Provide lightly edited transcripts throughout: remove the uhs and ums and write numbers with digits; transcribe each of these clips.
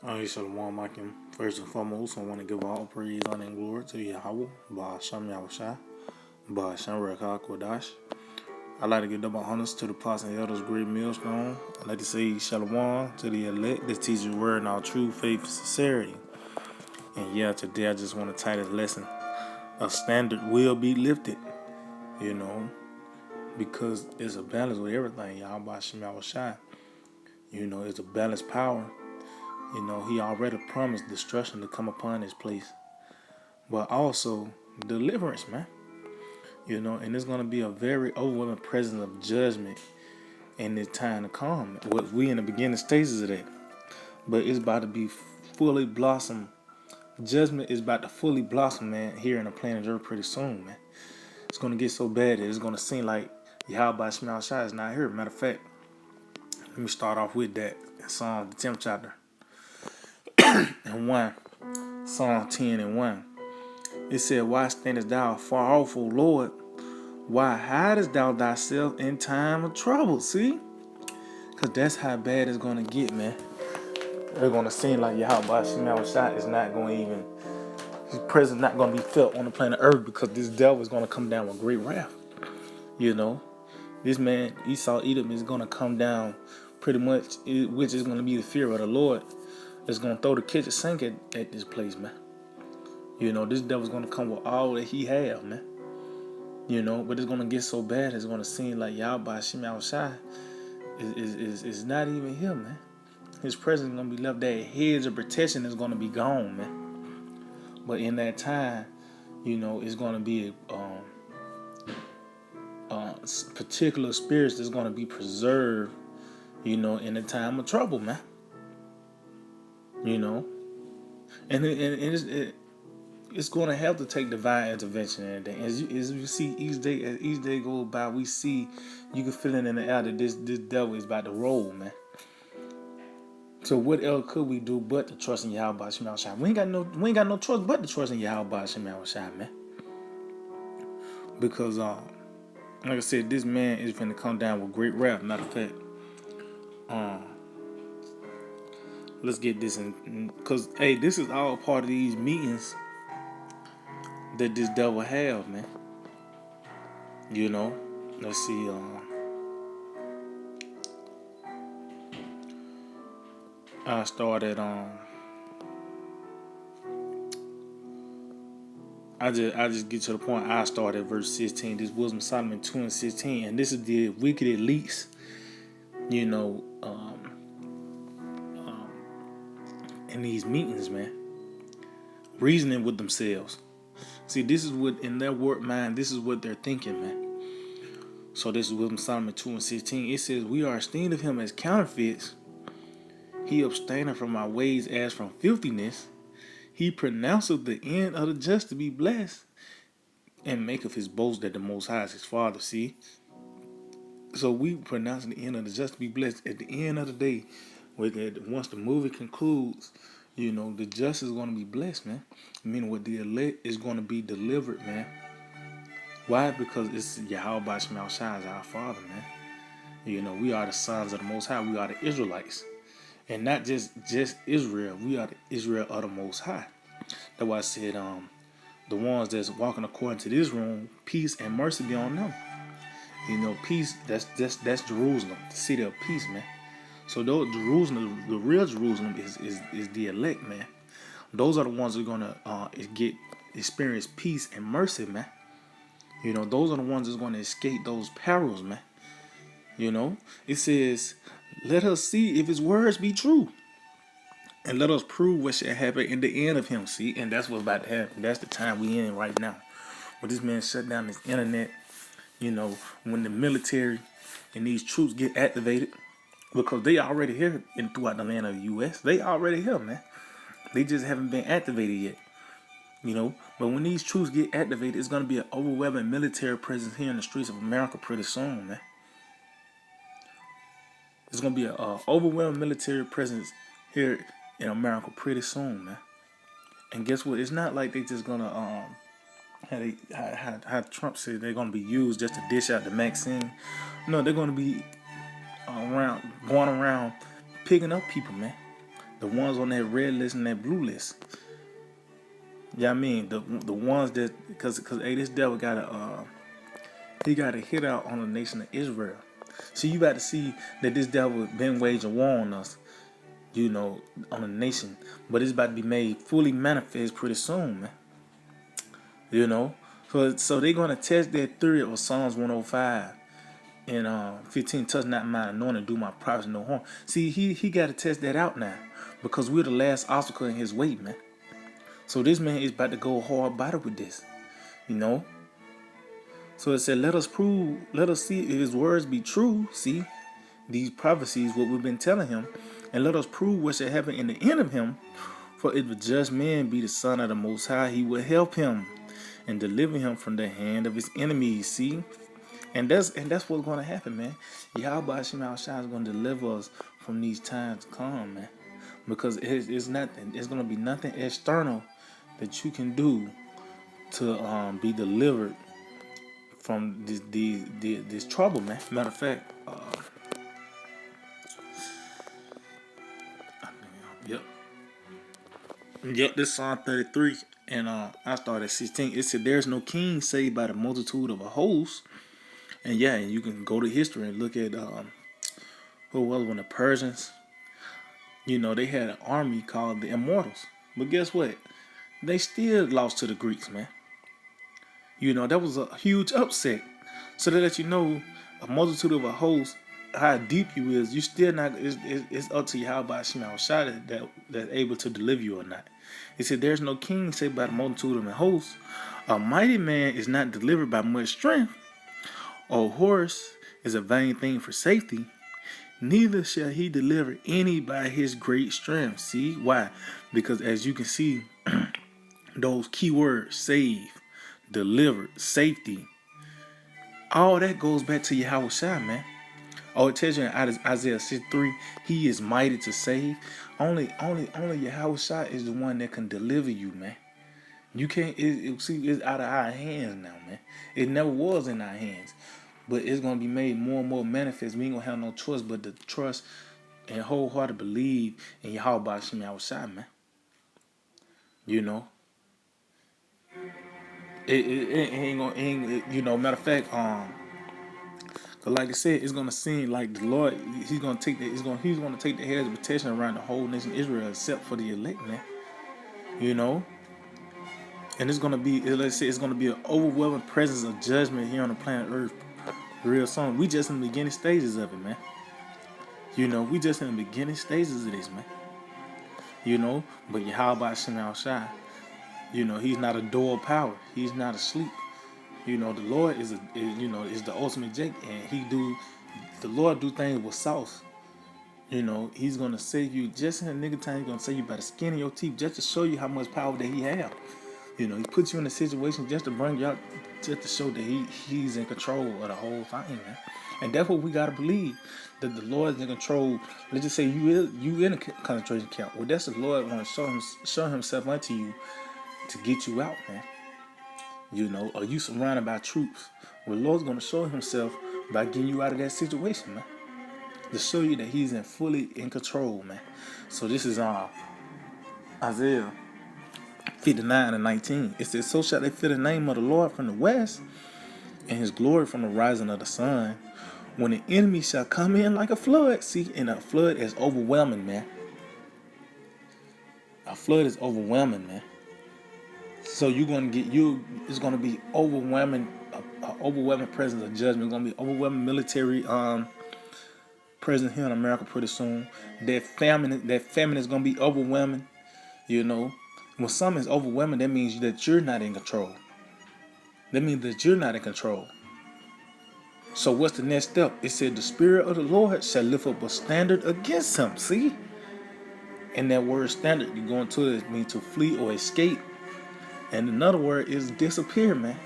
Shalom Akim. First and foremost, I want to give all praise, honor, and glory to Yahweh, Ba'asham Yahushai, Ba'asham Rekha Kodash. I'd like to give double honors to the apostles and elders, great millstone. I'd like to say Shalom to the elect that teach the word in our true faith and sincerity. And yeah, today I just want to title this lesson, a standard will be lifted, you know, because there's a balance with everything, Yahweh Ba'asham Yahushai. It's a balanced power. He already promised destruction to come upon this place, but also deliverance, man. And it's going to be a very overwhelming presence of judgment in this time to come. What we in the beginning stages of that, but it's about to be fully blossom. Judgment is about to fully blossom, man, here in the planet Earth pretty soon, man. It's going to get so bad that it's going to seem like Yahweh Shema Shai is not here. Matter of fact, let me start off with that in Psalm, the 10th chapter, and 1. Psalm 10 and 1. It said, "Why standest thou far off, O Lord? Why hidest thou thyself in time of trouble?" See? Because that's how bad it's going to get, man. They're going to seem like Yahweh Shema Shai is not going to even, his presence not going to be felt on the planet Earth, because this devil is going to come down with great wrath. This man, Esau Edom, is going to come down pretty much, which is going to be the fear of the Lord. It's going to throw the kitchen sink at this place, man. This devil's going to come with all that he have, man. But it's going to get so bad, it's going to seem like Yahweh Shema Shai is not even here, man. His presence is going to be left there. Hedge of protection is going to be gone, man. But in that time, it's going to be particular spirits that's going to be preserved, in a time of trouble, man. And it's going to have to take divine intervention and everything. As you see each day goes by, we see, you can feel it in the air that this devil is about to roll, man. So what else could we do but to trust in Yahweh Shema Shai? We ain't got no choice but to trust in Yahweh Shema Shai, man. Because like I said, this man is finna come down with great wrath. Matter of fact, let's get this in, because hey, this is all part of these meetings that this devil have, man. Let's see. I started. I just get to the point. I started verse 16. This Wisdom Solomon 2 and 16, and this is the wicked elites. In these meetings, man, reasoning with themselves. See, this is what, in their warped mind, this is what they're thinking, man. So this is Wisdom Solomon 2 and 16. It says, "We are esteemed of him as counterfeits. He abstaineth from our ways as from filthiness. He pronounceth the end of the just to be blessed, and maketh his boast that the Most High is his Father." See? So we pronounce the end of the just to be blessed. At the end of the day, once the movie concludes, the just is going to be blessed, man. Meaning what the elect is going to be delivered, man. Why? Because it's Yahweh Shema Shai is our Father, man. We are the sons of the Most High. We are the Israelites. And not just Israel. We are the Israel of the Most High. That's why I said, the ones that's walking according to this room, peace and mercy be on them. Peace, that's Jerusalem, the city of peace, man. So those Jerusalem, the real Jerusalem is the elect, man. Those are the ones that are gonna experience peace and mercy, man. Those are the ones that's gonna escape those perils, man. It says, "Let us see if his words be true, and let us prove what shall happen in the end of him." See, and that's what's about to happen. That's the time we in right now. When this man shut down his internet, when the military and these troops get activated, because they already here throughout the land of the U.S. They already here, man. They just haven't been activated yet. But when these troops get activated, it's going to be an overwhelming military presence here in the streets of America pretty soon, man. It's going to be an overwhelming military presence here in America pretty soon, man. And guess what? It's not like they just going to, how Trump said they're going to be used just to dish out the vaccine. No, they're going to be going around picking up people, man. The ones on that red list and that blue list. Yeah, I mean the ones that because hey, this devil got he got a hit out on the nation of Israel. So you got to see that this devil been waging war on us, on the nation, but it's about to be made fully manifest pretty soon, man. You know, so they're gonna test that theory of Psalms 105 and 15. Touch not my anointing, do my prophets no harm. See, he got to test that out now because we're the last obstacle in his way, man. So this man is about to go hard battle with this, you know. So it said, let us see if his words be true. See, these prophecies, what we've been telling him, and let us prove what shall happen in the end of him. For if the just man be the son of the Most High, he will help him and deliver him from the hand of his enemies. See, and that's what's going to happen, man. Yahweh Hashem Al-Shai is going to deliver us from these times to come, man. Because it's nothing. It's going to be nothing external that you can do to be delivered from this trouble, man. Matter of fact, yep, this Psalm 33, and I started at 16. It said, "There's no king saved by the multitude of a host." And yeah, and you can go to history and look at who was when the Persians, they had an army called the Immortals. But guess what? They still lost to the Greeks, man. That was a huge upset. So they let you know a multitude of a host, how deep you is, you still not. It's up to you how about Shema Shai that's able to deliver you or not. He said, "There's no king saved by the multitude of a host. A mighty man is not delivered by much strength. A horse is a vain thing for safety. Neither shall he deliver any by his great strength." See why? Because as you can see, those key words: save, delivered, safety. All that goes back to Yahweh Shai, man. Oh, it tells you in Isaiah 63, he is mighty to save. Only Yahweh Shai is the one that can deliver you, man. You can't. It's out of our hands now, man. It never was in our hands, but it's gonna be made more and more manifest. We ain't gonna have no choice but to trust and wholeheartedly believe in Yahweh Hashem Yahweh Shai, man. It ain't gonna. Matter of fact, cause like I said, it's gonna seem like the Lord. He's gonna take the. He's gonna take the head of protection around the whole nation of Israel, except for the elect, man. And it's gonna be. Let's say it's gonna be an overwhelming presence of judgment here on the planet Earth. Real soon. We just in the beginning stages of it, man. We just in the beginning stages of this, man. But Yahweh Hashem Al-Shai, he's not a door of power. He's not asleep. The Lord is the ultimate Jake, and the Lord do things with sauce. He's gonna save you just in the nigga time. He's gonna save you by the skin of your teeth, just to show you how much power that he have. He puts you in a situation just to bring you out, just to show that he's in control of the whole thing, man. And that's what we gotta believe, that the Lord is in control. Let's just say you in a concentration camp. Well, that's the Lord want to show himself unto you to get you out, man. Or you surrounded by troops. Well, the Lord's gonna show himself by getting you out of that situation, man. To show you that he's fully in control, man. So this is Isaiah 59:19. It says, "So shall they fear the name of the Lord from the west, and his glory from the rising of the sun. When the enemy shall come in like a flood." See, and a flood is overwhelming, man. A flood is overwhelming, man. So you're gonna it's gonna be overwhelming, overwhelming presence of judgment. It's gonna be overwhelming military presence here in America pretty soon. That famine is gonna be overwhelming. When something is overwhelming, that means that you're not in control. That means that you're not in control. So what's the next step? It said, "The Spirit of the Lord shall lift up a standard against him." See? And that word standard, you go into it, means to flee or escape. And another word is disappear, man.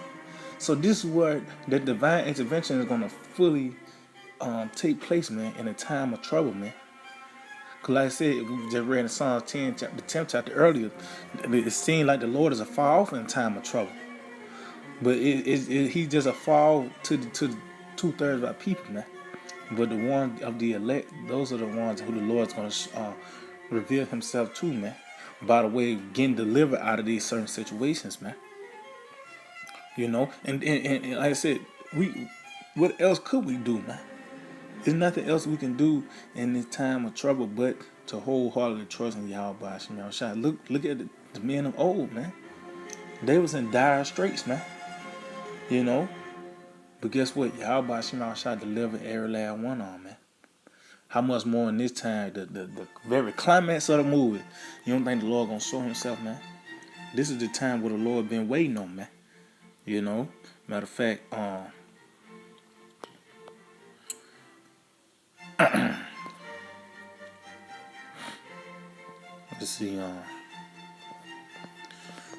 So this is where the divine intervention is going to fully take place, man, in a time of trouble, man. Because like I said, we just read in Psalms 10, the 10th chapter earlier, it seemed like the Lord is a far off in time of trouble. But he's just a far to the 2/3 of our people, man. But the ones of the elect, those are the ones who the Lord's going to reveal himself to, man, by the way of getting delivered out of these certain situations, man. You know, and like I said, what else could we do, man? There's nothing else we can do in this time of trouble but to wholeheartedly trust in Yahweh Hashem Yahushua. Look at the men of old, man. They was in dire straits, man. You know? But guess what? Yahweh Hashem Yahushua delivered every last one of them, man. How much more in this time, the very climax of the movie, you don't think the Lord gonna show himself, man? This is the time where the Lord been waiting on, man. You know? Matter of fact, let's see,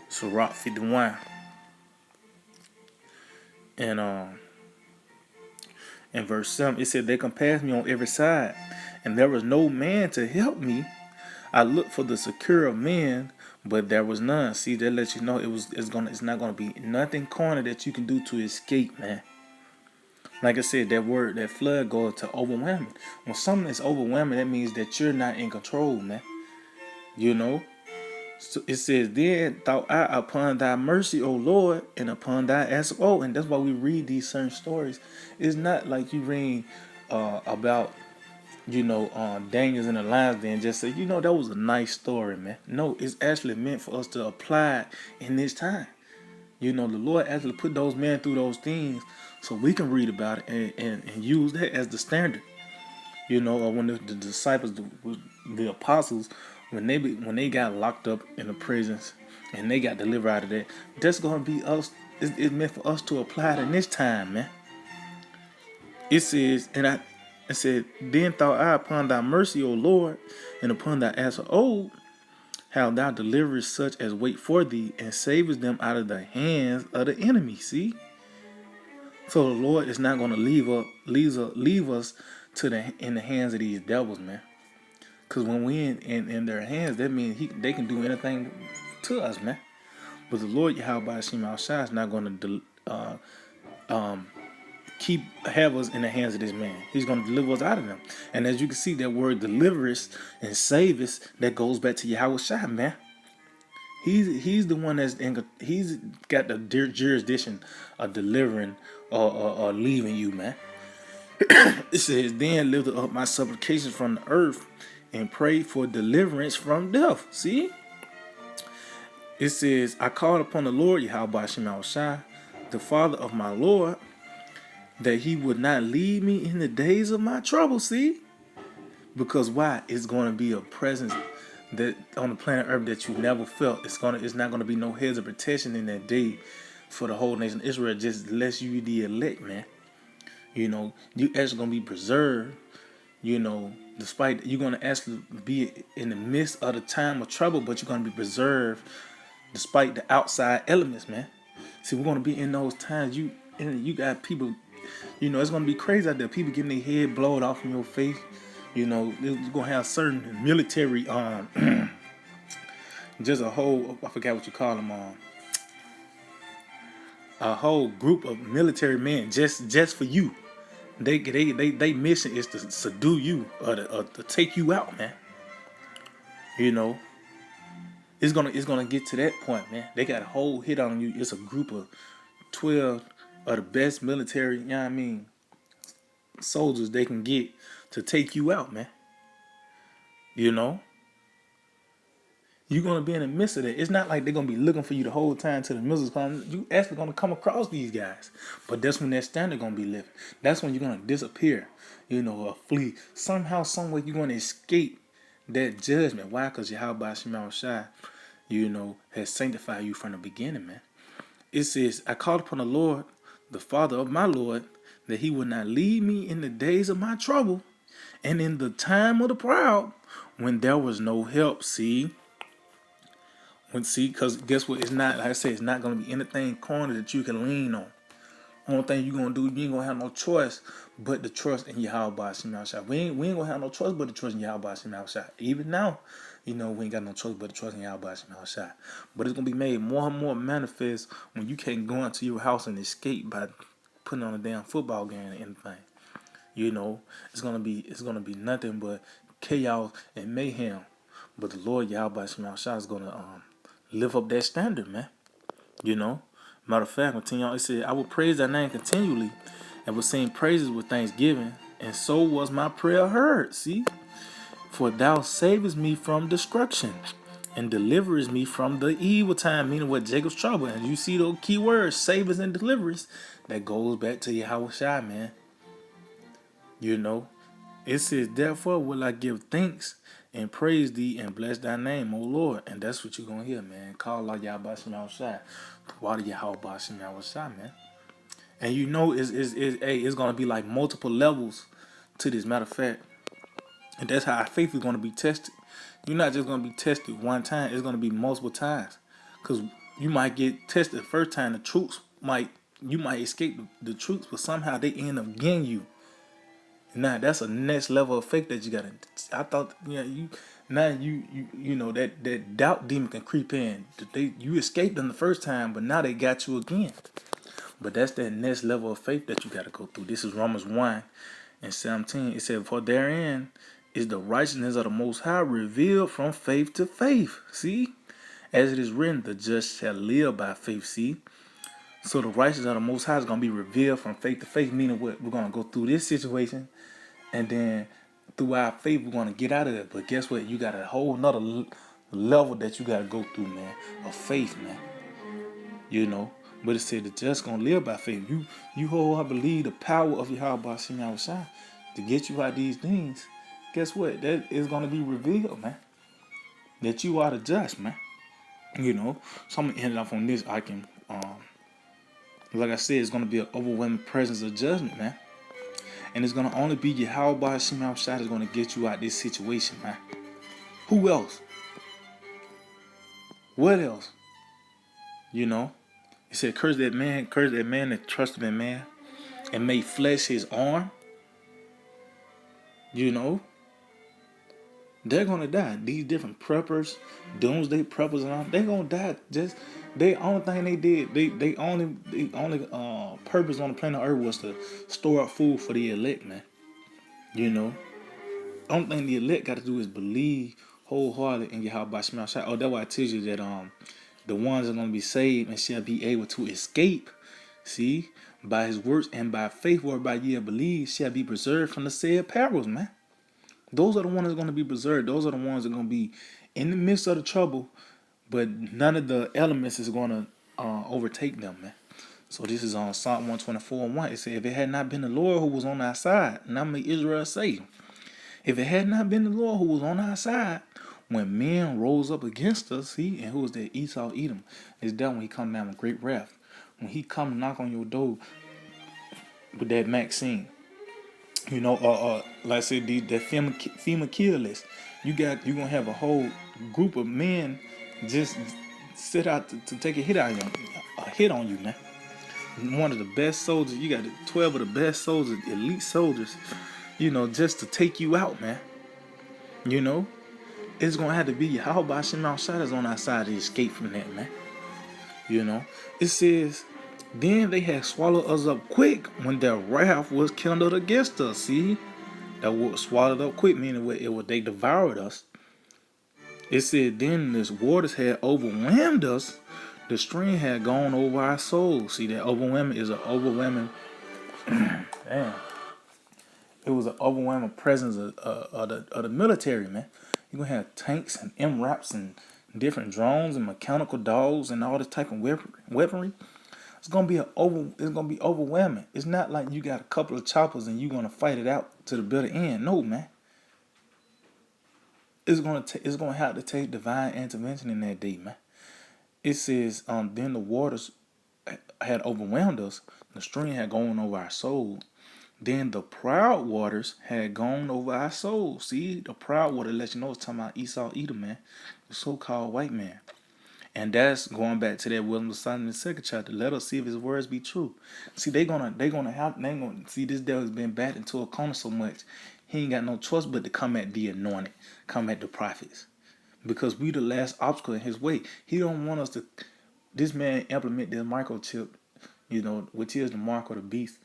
Sirach 51. And in verse 7, it said, they compassed me on every side, and there was no man to help me. I looked for the secure of men, but there was none. See, that lets you know it's not gonna be nothing corner that you can do to escape, man. Like I said, that flood goes to overwhelming. When something is overwhelming, that means that you're not in control, man. You know? So it says, then thought I upon thy mercy, O Lord, and upon thy answer. Oh, and that's why we read these certain stories. It's not like you read about, Daniels and the lions then just say, that was a nice story, man. No, it's actually meant for us to apply it in this time. The Lord actually put those men through those things so we can read about it and use that as the standard. Or when the disciples, the apostles, when they got locked up in the prisons and they got delivered out of that, that's gonna be us. It's meant for us to apply it in this time, man. It says, it said, then thought I upon thy mercy, O Lord, and upon thy answer, oh, how thou deliverest such as wait for thee, and savest them out of the hands of the enemy. See, so the Lord is not gonna leave us in the hands of these devils, man. Because when we in their hands, that means they can do anything to us, man. But the Lord Yahweh Hashem Shai is not going to have us in the hands of this man. He's going to deliver us out of them. And as you can see, that word deliverance and save us, that goes back to Yahweh Shai, man. He's the one he's got the jurisdiction of delivering or leaving you, man. It says, then lifted up my supplications from the earth and prayed for deliverance from death. See? It says, I called upon the Lord, Yahweh Hashem Shai, the Father of my Lord, that he would not leave me in the days of my trouble. See? Because why? It's going to be a presence that on the planet Earth that you never felt. It's not going to be no heads of protection in that day for the whole nation of Israel, just less you the elect, man. You actually going to be preserved, despite you're going to actually be in the midst of the time of trouble, but you're going to be preserved despite the outside elements, man. See, we're going to be in those times. You got people, it's going to be crazy out there. People getting their head blown off in your face. You're going to have certain military, just a whole, I forgot what you call them, a whole group of military men just for you. They mission is to subdue you or to take you out, man. It's gonna get to that point, man. They got a whole hit on you. It's a group of 12 of the best military, soldiers they can get to take you out, man. You're going to be in the midst of that. It's not like they're going to be looking for you the whole time till the missiles come. You actually going to come across these guys. But that's when that standard going to be lifted. That's when you're going to disappear, or flee. Somehow, someway, you're going to escape that judgment. Why? Because Yahweh Hashem Shai, has sanctified you from the beginning, man. It says, I called upon the Lord, the Father of my Lord, that he would not leave me in the days of my trouble and in the time of the proud when there was no help. See, because guess what? It's not, like I said, it's not going to be anything corner that you can lean on. Only thing you're going to do, you ain't going to have no choice but to trust in Yahweh Hashem Shai. We ain't going to have no choice but to trust in Yahweh Hashem Shai. Even now, we ain't got no choice but to trust in Yahweh Hashem Shai. But it's going to be made more and more manifest when you can't go into your house and escape by putting on a damn football game or anything. It's going to be nothing but chaos and mayhem. But the Lord Yahweh Shema Shah is gonna lift up that standard, man. You know, matter of fact, continue on. It said, "I will praise thy name continually, and will sing praises with thanksgiving, and so was my prayer heard." See, for thou savest me from destruction, and deliverest me from the evil time. Meaning what Jacob's trouble. And you see those key words, savers and deliverers. That goes back to Yahweh Shai, man. You know, it says, "Therefore will I give thanks and praise thee and bless thy name, O Lord." And that's what you're going to hear, man. Call out Yahweh Shem Shai. Water Yahweh Shem Shai, man. And you know, it's going to be like multiple levels to this. Matter of fact, and that's how our faith is going to be tested. You're not just going to be tested one time. It's going to be multiple times. Because you might get tested the first time. You might escape the troops, but somehow they end up getting you. Now that's a next level of faith that you gotta. I thought, you know that doubt demon can creep in. You escaped them the first time, but now they got you again. But that's that next level of faith that you gotta go through. This is Romans 1:17. It said, "For therein is the righteousness of the Most High revealed from faith to faith." See, as it is written, the just shall live by faith. See. So the righteousness of the Most High is gonna be revealed from faith to faith. Meaning what? We're gonna go through this situation. And then through our faith, we're going to get out of it. But guess what? You got a whole nother level that you got to go through, man. Of faith, man. You know. But it said the just going to live by faith. You wholeheartedly believe the power of Yahweh Shem Yahushua to get you out these things. Guess what? That is going to be revealed, man. That you are the just, man. You know. So I'm going to end it off on this. Like I said, it's going to be an overwhelming presence of judgment, man. And it's going to only be Yahweh Hashem Yahushua is going to get you out this situation, man. Who else? What else? You know? It said, curse that man that trusted in man and made flesh his arm. You know? They're going to die. These different preppers, doomsday preppers and all, they're going to die. Just, the only thing they did, the only purpose on the planet Earth was to store up food for the elect, man. You know? The only thing the elect got to do is believe wholeheartedly in Yahweh Shema Shai. Oh, that's why I tell you that the ones that are going to be saved and shall be able to escape, see, by his works and by faith whereby ye have believed shall be preserved from the said perils, man. Those are the ones that are going to be preserved. Those are the ones that are going to be in the midst of the trouble, but none of the elements is going to overtake them, man. So this is on Psalm 124:1. It said, "If it had not been the Lord who was on our side," now may Israel say, "If it had not been the Lord who was on our side, when men rose up against us," see, and who was that? Esau, Edom. It's done when he come down with great wrath. When he come knock on your door with that Maxine, you know, like I said, that FEMA kill list. You gonna have a whole group of men just set out to take a hit on you, man. One of the best soldiers. You got 12 of the best soldiers, elite soldiers. You know, just to take you out, man. You know. It's going to have to be Yahweh Shem Shai is on our side to escape from that, man. You know. It says, "Then they had swallowed us up quick when their wrath was kindled against us." See? That was swallowed up quick, meaning they devoured us. It said, "Then this waters had overwhelmed us. The stream had gone over our souls." See, that overwhelming is an overwhelming... Damn. It was an overwhelming presence of the military, man. You're going to have tanks and MRAPs and different drones and mechanical dogs and all this type of weaponry. It's going to be overwhelming. It's not like you got a couple of choppers and you're going to fight it out to the bitter end. No, man. It's going to have to take divine intervention in that day, man. It says, "Then the waters had overwhelmed us. The stream had gone over our souls. Then the proud waters had gone over our souls." See, the proud water lets you know it's talking about Esau, Edom, man, the so-called white man. And that's going back to that Wisdom of Solomon in the 2nd chapter. Let us see if his words be true. See, they gonna see this devil's been backed into a corner so much. He ain't got no choice but to come at the anointed, come at the prophets. Because we the last obstacle in his way. He don't want us to, this man implement this microchip, you know, which is the mark of the beast.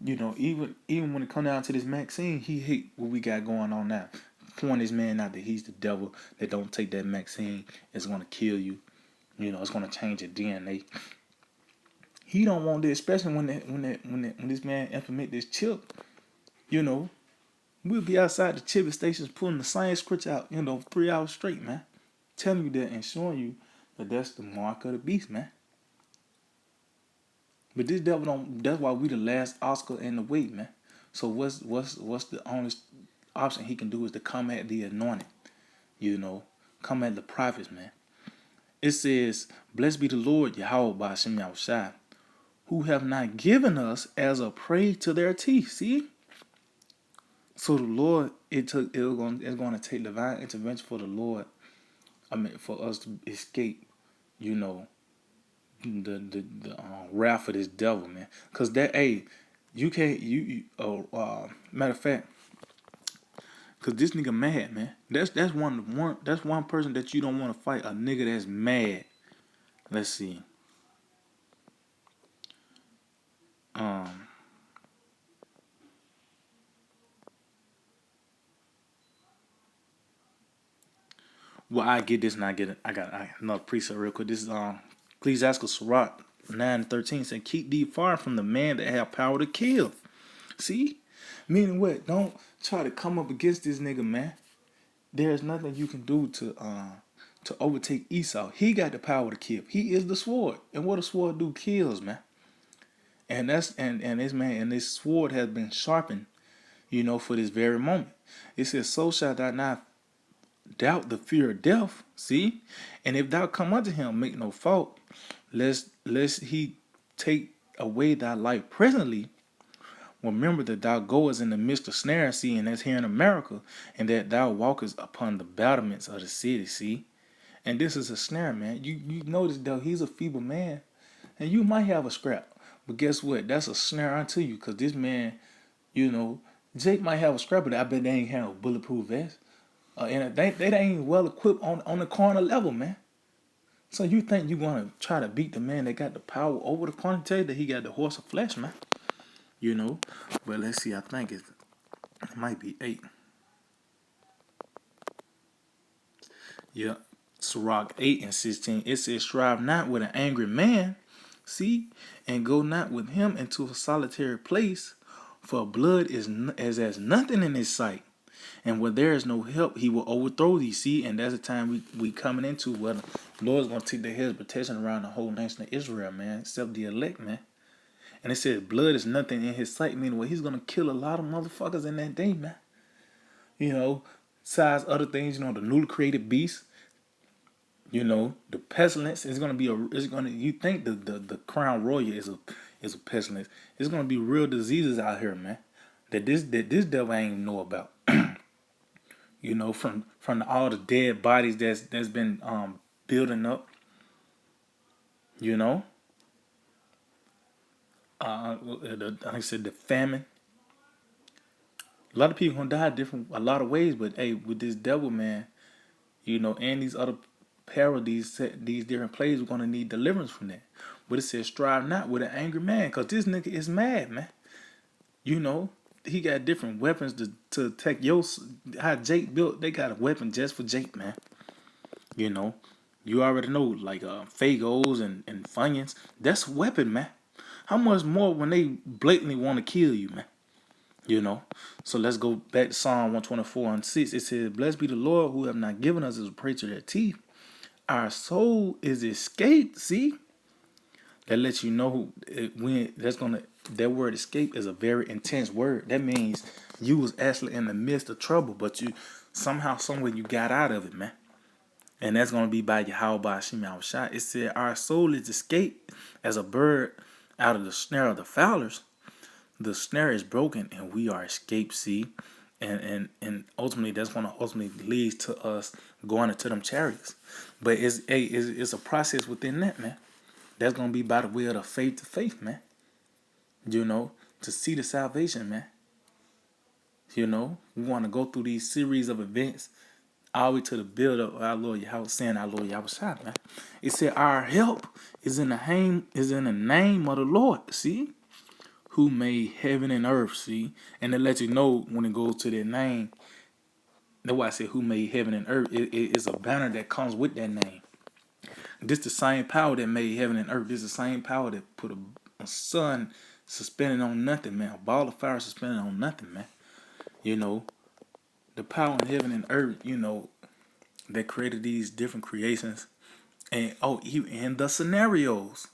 You know, even when it come down to this Maxine, he hate what we got going on now. point this man out that he's the devil, that don't take that vaccine, it's gonna kill you. It's gonna change your DNA. He don't want this, especially when this man implement this chip. We'll be outside the chipping stations pulling the same script out, 3 hours straight, man. Telling you that and showing you that that's the mark of the beast, man. But this devil don't. That's why we the last Oscar in the wait, man. So what's the only option he can do is to come at the anointed, come at the prophets, man. It says, "Blessed be the Lord Yahweh by Hashem Yahushua, who have not given us as a prey to their teeth." See. So the Lord, it's going to take divine intervention for the Lord. For us to escape, the wrath of this devil, man. Cause you can't matter of fact, cause this nigga mad, man. That's one person that you don't want to fight. A nigga that's mad. Let's see. Well, I get this and I get it. I got another precept real quick. This is Ecclesiastes Sirach 9:13 saying, "Keep thee far from the man that have power to kill." See? Meaning what? Don't try to come up against this nigga, man. There's nothing you can do to overtake Esau. He got the power to kill. He is the sword. And what a sword do kills, man. And this man, and this sword has been sharpened, for this very moment. It says, "So shalt thou not doubt the fear of death." See? "And if thou come unto him, make no fault, lest he take away thy life presently. Remember that thou goest in the midst of snare," see, and that's here in America, "and that thou walkest upon the battlements of the city." See? And this is a snare, man. You notice though, he's a feeble man, and you might have a scrap. But guess what? That's a snare unto you, because this man, Jake might have a scrap, but I bet they ain't have a bulletproof vest. And they ain't well equipped on the corner level, man. So you think you're gonna try to beat the man that got the power over the corner? Tell you that he got the horse of flesh, man. But let's see. I think it might be 8. Yeah, Sirach 8:16. It says, "Strive not with an angry man, see, and go not with him into a solitary place, for blood is as nothing in his sight. And where there is no help, he will overthrow thee." See, and that's the time we coming into where the Lord's gonna take the head of protection around the whole nation of Israel, man, except the elect, man. And it says blood is nothing in his sight, meaning he's gonna kill a lot of motherfuckers in that day, man. Besides other things, the newly created beast, the pestilence is gonna be you think the crown royal is a pestilence. It's gonna be real diseases out here, man. That this devil ain't know about. From all the dead bodies that's been building up. Like I said, the famine. A lot of people gonna die a lot of ways, but hey, with this devil, man, and these other parodies, these different plays, we're gonna need deliverance from that. But it says, "Strive not with an angry man," because this nigga is mad, man. He got different weapons to attack how Jake built. They got a weapon just for Jake, man. You already know, like Fagos and Funyuns. That's a weapon, man. How much more when they blatantly want to kill you, man? So let's go back to Psalm 124:6. It says, "Blessed be the Lord who have not given us as a prey to their teeth. Our soul is escaped." See? That lets you know that word escape is a very intense word. That means you was actually in the midst of trouble, but you somehow, somewhere you got out of it, man. And that's gonna be by Yahweh by Hashem Yahushua. It said, "Our soul is escaped as a bird out of the snare of the fowlers. The snare is broken and we are escaped." See? And ultimately that's gonna lead to us going into them chariots. But it's a process within that, man. That's gonna be by the way of the faith to faith, man. To see the salvation, man. We want to go through these series of events all the way to the build up of our Lord Yahweh, saying our Lord Yahweh, man. It said our help is in the name of the Lord. See? Who made heaven and earth. See? And it lets you know when it goes to their name, That's why I said who made heaven and earth. It's a banner that comes with that name. This the same power that made heaven and earth. This the same power that put a sun suspended on nothing, man. A ball of fire suspended on nothing, man. You know, the power in heaven and earth, that created these different creations. And and the scenarios.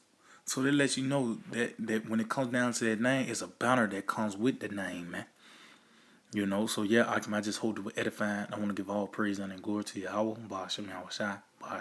So that lets you know that when it comes down to that name, it's a banner that comes with the name, man. So yeah, I just hold it with edifying. I want to give all praise and glory to Yahweh, Ba'ashem Yahweh Shai,